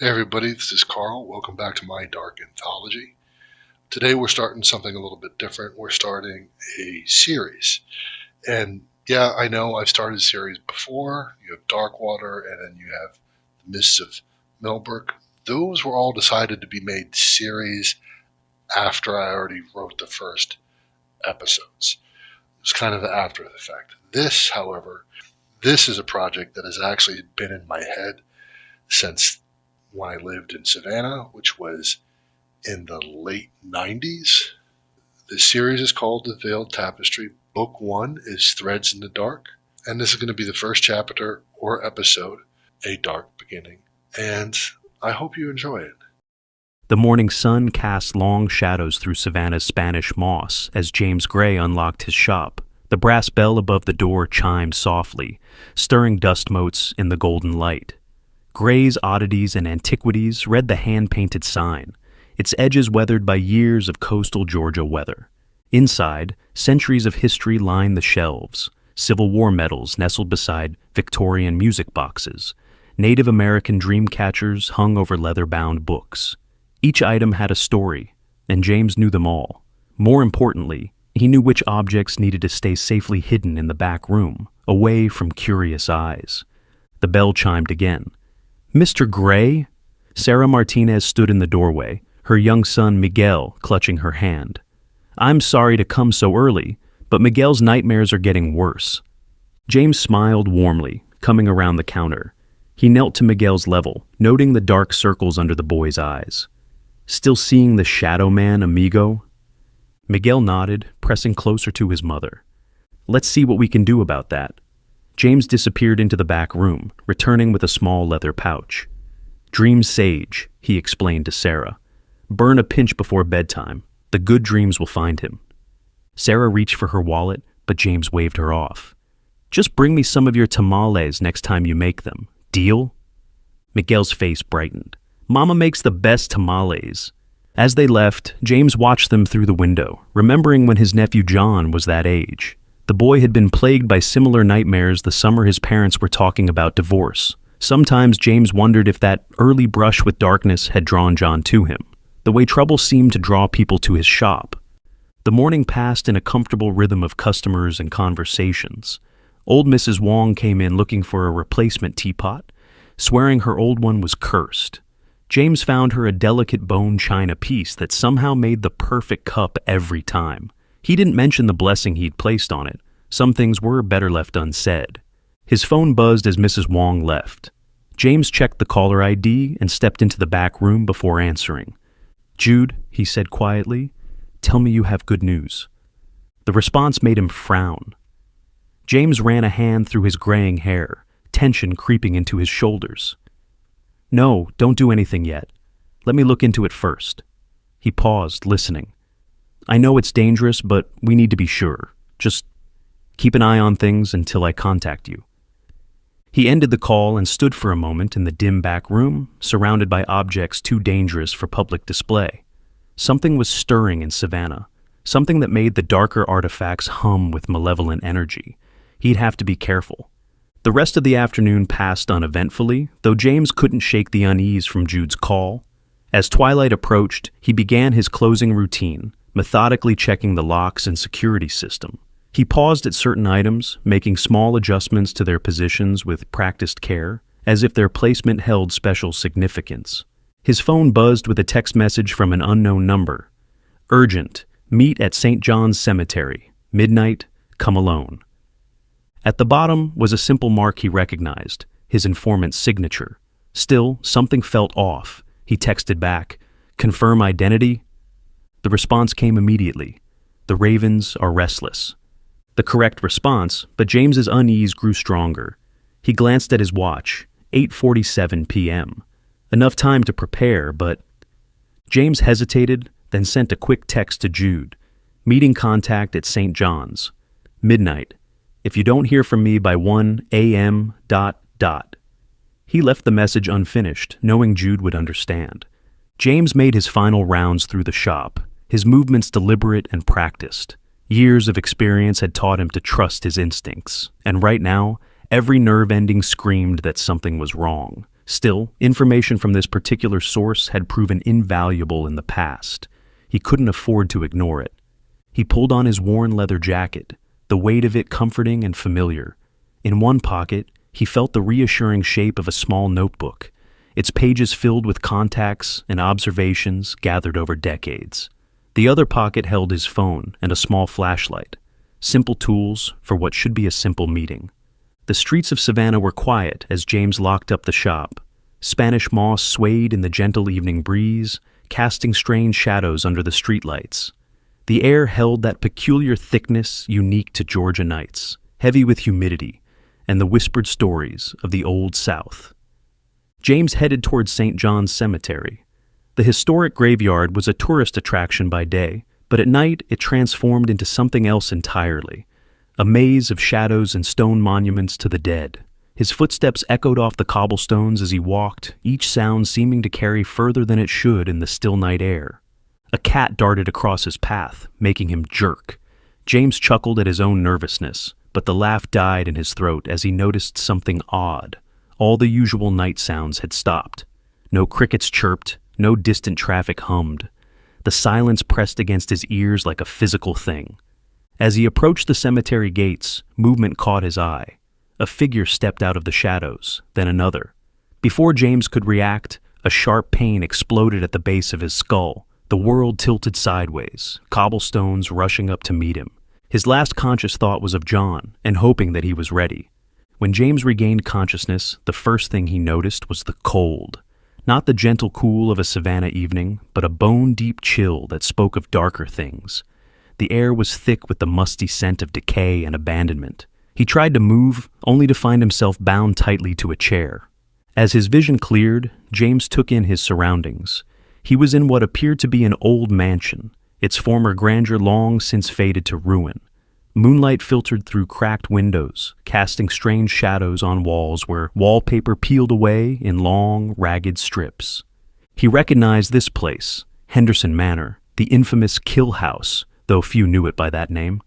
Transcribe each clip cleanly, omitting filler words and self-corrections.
Hey everybody, this is Carl. Welcome back to my Dark Anthology. Today we're starting something a little bit different. We're starting a series. And yeah, I know I've started a series before. You have Darkwater and then you have The Mists of Melbrook. Those were all decided to be made series after I already wrote the first episodes. It was kind of after the fact. This, however, this is a project that has actually been in my head since when I lived in Savannah, which was in the late 90s. The series is called The Veiled Tapestry. Book 1 is Threads in the Dark, and this is going to be the first chapter or episode, A Dark Beginning, and I hope you enjoy it. The morning sun cast long shadows through Savannah's Spanish moss as James Gray unlocked his shop. The brass bell above the door chimed softly, stirring dust motes in the golden light. Gray's Oddities and Antiquities read the hand-painted sign, its edges weathered by years of coastal Georgia weather. Inside, centuries of history lined the shelves, Civil War medals nestled beside Victorian music boxes, Native American dream catchers hung over leather-bound books. Each item had a story, and James knew them all. More importantly, he knew which objects needed to stay safely hidden in the back room, away from curious eyes. The bell chimed again. "Mr. Gray?" Sarah Martinez stood in the doorway, her young son Miguel clutching her hand. "I'm sorry to come so early, but Miguel's nightmares are getting worse." James smiled warmly, coming around the counter. He knelt to Miguel's level, noting the dark circles under the boy's eyes. "Still seeing the shadow man, amigo?" Miguel nodded, pressing closer to his mother. "Let's see what we can do about that." James disappeared into the back room, returning with a small leather pouch. "Dream sage," he explained to Sarah. "Burn a pinch before bedtime. The good dreams will find him." Sarah reached for her wallet, but James waved her off. "Just bring me some of your tamales next time you make them. Deal?" Miguel's face brightened. "Mama makes the best tamales." As they left, James watched them through the window, remembering when his nephew John was that age. The boy had been plagued by similar nightmares the summer his parents were talking about divorce. Sometimes James wondered if that early brush with darkness had drawn John to him, the way trouble seemed to draw people to his shop. The morning passed in a comfortable rhythm of customers and conversations. Old Mrs. Wong came in looking for a replacement teapot, swearing her old one was cursed. James found her a delicate bone china piece that somehow made the perfect cup every time. He didn't mention the blessing he'd placed on it. Some things were better left unsaid. His phone buzzed as Mrs. Wong left. James checked the caller ID and stepped into the back room before answering. "Jude," he said quietly, "tell me you have good news." The response made him frown. James ran a hand through his graying hair, tension creeping into his shoulders. "No, don't do anything yet. Let me look into it first." He paused, listening. "I know it's dangerous, but we need to be sure. Just keep an eye on things until I contact you." He ended the call and stood for a moment in the dim back room, surrounded by objects too dangerous for public display. Something was stirring in Savannah, something that made the darker artifacts hum with malevolent energy. He'd have to be careful. The rest of the afternoon passed uneventfully, though James couldn't shake the unease from Jude's call. As twilight approached, he began his closing routine, methodically checking the locks and security system. He paused at certain items, making small adjustments to their positions with practiced care, as if their placement held special significance. His phone buzzed with a text message from an unknown number. "Urgent. Meet at St. John's Cemetery. Midnight. Come alone." At the bottom was a simple mark he recognized, his informant's signature. Still, something felt off. He texted back, "Confirm identity?" The response came immediately. "The ravens are restless." The correct response, but James's unease grew stronger. He glanced at his watch, 8:47 p.m. Enough time to prepare, but... James hesitated, then sent a quick text to Jude. "Meeting contact at St. John's. Midnight. If you don't hear from me by 1 a.m. ... He left the message unfinished, knowing Jude would understand. James made his final rounds through the shop, his movements deliberate and practiced. Years of experience had taught him to trust his instincts, and right now, every nerve ending screamed that something was wrong. Still, information from this particular source had proven invaluable in the past. He couldn't afford to ignore it. He pulled on his worn leather jacket, the weight of it comforting and familiar. In one pocket, he felt the reassuring shape of a small notebook, its pages filled with contacts and observations gathered over decades. The other pocket held his phone and a small flashlight, simple tools for what should be a simple meeting. The streets of Savannah were quiet as James locked up the shop. Spanish moss swayed in the gentle evening breeze, casting strange shadows under the streetlights. The air held that peculiar thickness unique to Georgia nights, heavy with humidity and the whispered stories of the Old South. James headed towards St. John's Cemetery. The historic graveyard was a tourist attraction by day, but at night it transformed into something else entirely, a maze of shadows and stone monuments to the dead. His footsteps echoed off the cobblestones as he walked, each sound seeming to carry further than it should in the still night air. A cat darted across his path, making him jerk. James chuckled at his own nervousness, but the laugh died in his throat as he noticed something odd. All the usual night sounds had stopped. No crickets chirped, no distant traffic hummed. The silence pressed against his ears like a physical thing. As he approached the cemetery gates, movement caught his eye. A figure stepped out of the shadows, then another. Before James could react, a sharp pain exploded at the base of his skull. The world tilted sideways, cobblestones rushing up to meet him. His last conscious thought was of John, and hoping that he was ready. When James regained consciousness, the first thing he noticed was the cold. Not the gentle cool of a Savannah evening, but a bone-deep chill that spoke of darker things. The air was thick with the musty scent of decay and abandonment. He tried to move, only to find himself bound tightly to a chair. As his vision cleared, James took in his surroundings. He was in what appeared to be an old mansion, its former grandeur long since faded to ruin. Moonlight filtered through cracked windows, casting strange shadows on walls where wallpaper peeled away in long, ragged strips. He recognized this place, Henderson Manor, the infamous Kill House, though few knew it by that name.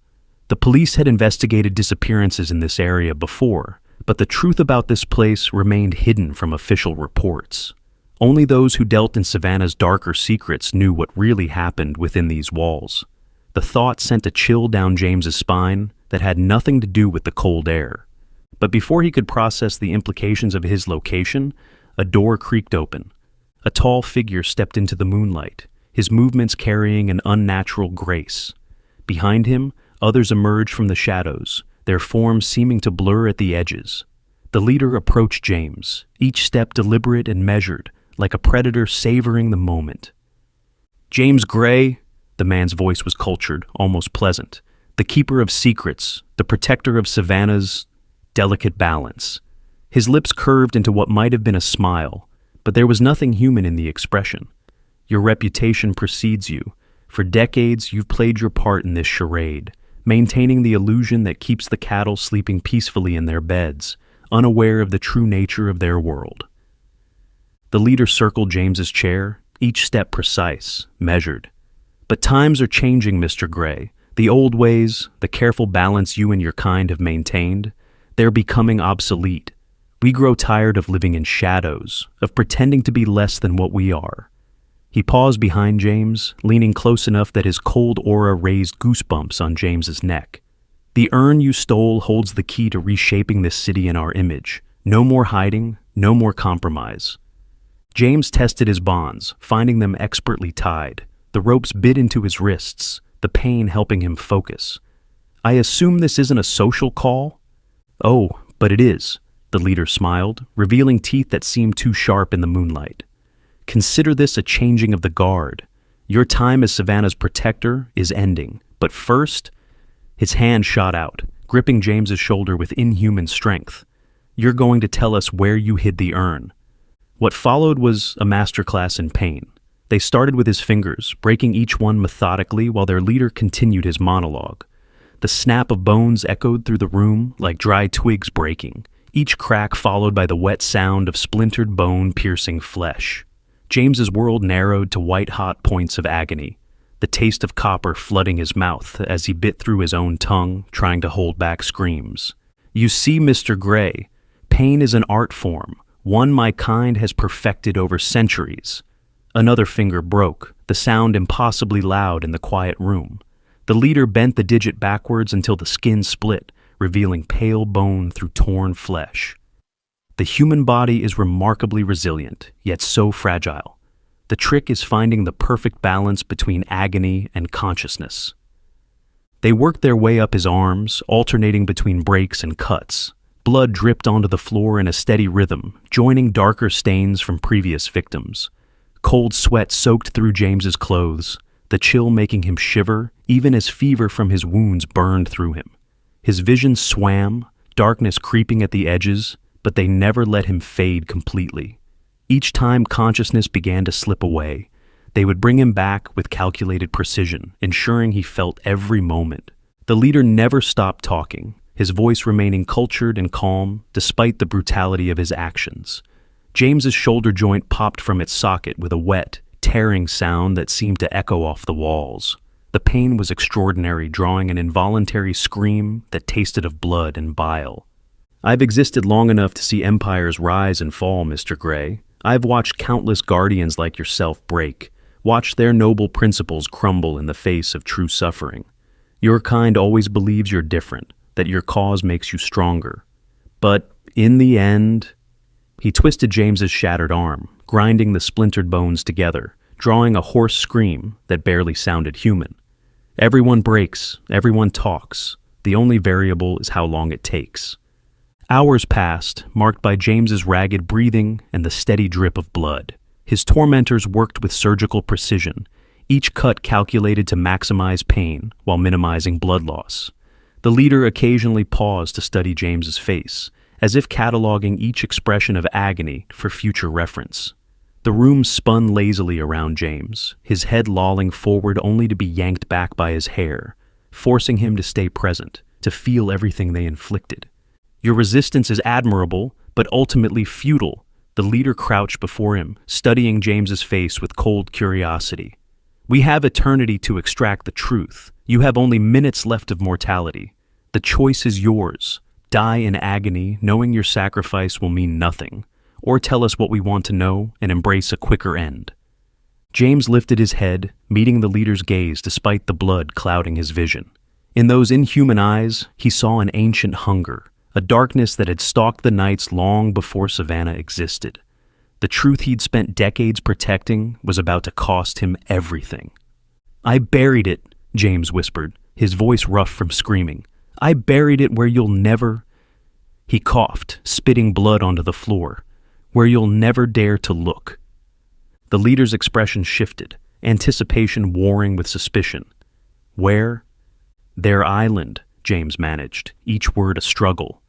The police had investigated disappearances in this area before, but the truth about this place remained hidden from official reports. Only those who dealt in Savannah's darker secrets knew what really happened within these walls. The thought sent a chill down James's spine that had nothing to do with the cold air. But before he could process the implications of his location, a door creaked open. A tall figure stepped into the moonlight, his movements carrying an unnatural grace. Behind him, others emerged from the shadows, their forms seeming to blur at the edges. The leader approached James, each step deliberate and measured, like a predator savoring the moment. "James Gray," the man's voice was cultured, almost pleasant, the keeper of secrets, the protector of Savannah's delicate balance. His lips curved into what might have been a smile, but there was nothing human in the expression. "Your reputation precedes you. For decades, you've played your part in this charade, maintaining the illusion that keeps the cattle sleeping peacefully in their beds, unaware of the true nature of their world." The leader circled James's chair, each step precise, measured. "But times are changing, Mr. Gray. The old ways, the careful balance you and your kind have maintained, they're becoming obsolete. We grow tired of living in shadows, of pretending to be less than what we are." He paused behind James, leaning close enough that his cold aura raised goosebumps on James's neck. "The urn you stole holds the key to reshaping this city in our image. No more hiding, no more compromise." James tested his bonds, finding them expertly tied. The ropes bit into his wrists, the pain helping him focus. "I assume this isn't a social call?" "Oh, but it is," the leader smiled, revealing teeth that seemed too sharp in the moonlight. "Consider this a changing of the guard. Your time as Savannah's protector is ending, but first—" His hand shot out, gripping James's shoulder with inhuman strength. "You're going to tell us where you hid the urn." What followed was a masterclass in pain. They started with his fingers, breaking each one methodically while their leader continued his monologue. The snap of bones echoed through the room like dry twigs breaking, each crack followed by the wet sound of splintered bone piercing flesh. James's world narrowed to white-hot points of agony, the taste of copper flooding his mouth as he bit through his own tongue, trying to hold back screams. "You see, Mr. Gray, pain is an art form, one my kind has perfected over centuries. Another finger broke, the sound impossibly loud in the quiet room. The leader bent the digit backwards until the skin split, revealing pale bone through torn flesh. The human body is remarkably resilient, yet so fragile. The trick is finding the perfect balance between agony and consciousness. They worked their way up his arms, alternating between breaks and cuts. Blood dripped onto the floor in a steady rhythm, joining darker stains from previous victims. Cold sweat soaked through James's clothes, the chill making him shiver, even as fever from his wounds burned through him. His vision swam, darkness creeping at the edges, but they never let him fade completely. Each time consciousness began to slip away, they would bring him back with calculated precision, ensuring he felt every moment. The leader never stopped talking, his voice remaining cultured and calm despite the brutality of his actions. James's shoulder joint popped from its socket with a wet, tearing sound that seemed to echo off the walls. The pain was extraordinary, drawing an involuntary scream that tasted of blood and bile. I've existed long enough to see empires rise and fall, Mr. Gray. I've watched countless guardians like yourself break, watched their noble principles crumble in the face of true suffering. Your kind always believes you're different, that your cause makes you stronger. But in the end... He twisted James's shattered arm, grinding the splintered bones together, drawing a hoarse scream that barely sounded human. Everyone breaks, everyone talks. The only variable is how long it takes. Hours passed, marked by James's ragged breathing and the steady drip of blood. His tormentors worked with surgical precision, each cut calculated to maximize pain while minimizing blood loss. The leader occasionally paused to study James's face, as if cataloging each expression of agony for future reference. The room spun lazily around James, his head lolling forward only to be yanked back by his hair, forcing him to stay present, to feel everything they inflicted. Your resistance is admirable, but ultimately futile. The leader crouched before him, studying James's face with cold curiosity. We have eternity to extract the truth. You have only minutes left of mortality. The choice is yours. Die in agony, knowing your sacrifice will mean nothing, or tell us what we want to know and embrace a quicker end. James lifted his head, meeting the leader's gaze despite the blood clouding his vision. In those inhuman eyes, he saw an ancient hunger, a darkness that had stalked the nights long before Savannah existed. The truth he'd spent decades protecting was about to cost him everything. "I buried it," James whispered, his voice rough from screaming. "I buried it where you'll never..." He coughed, spitting blood onto the floor. "Where you'll never dare to look." The leader's expression shifted, anticipation warring with suspicion. "Where?" "Their island," James managed, each word a struggle.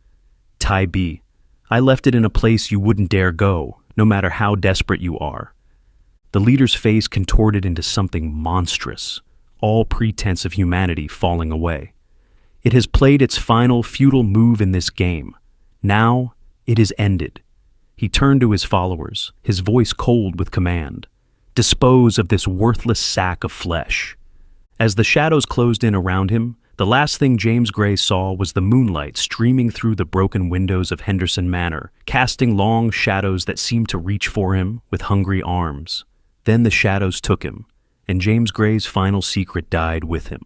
"Tybee. I left it in a place you wouldn't dare go, no matter how desperate you are." The leader's face contorted into something monstrous, all pretense of humanity falling away. "It has played its final futile move in this game. Now it is ended." He turned to his followers, his voice cold with command. "Dispose of this worthless sack of flesh." As the shadows closed in around him, the last thing James Gray saw was the moonlight streaming through the broken windows of Henderson Manor, casting long shadows that seemed to reach for him with hungry arms. Then the shadows took him, and James Gray's final secret died with him.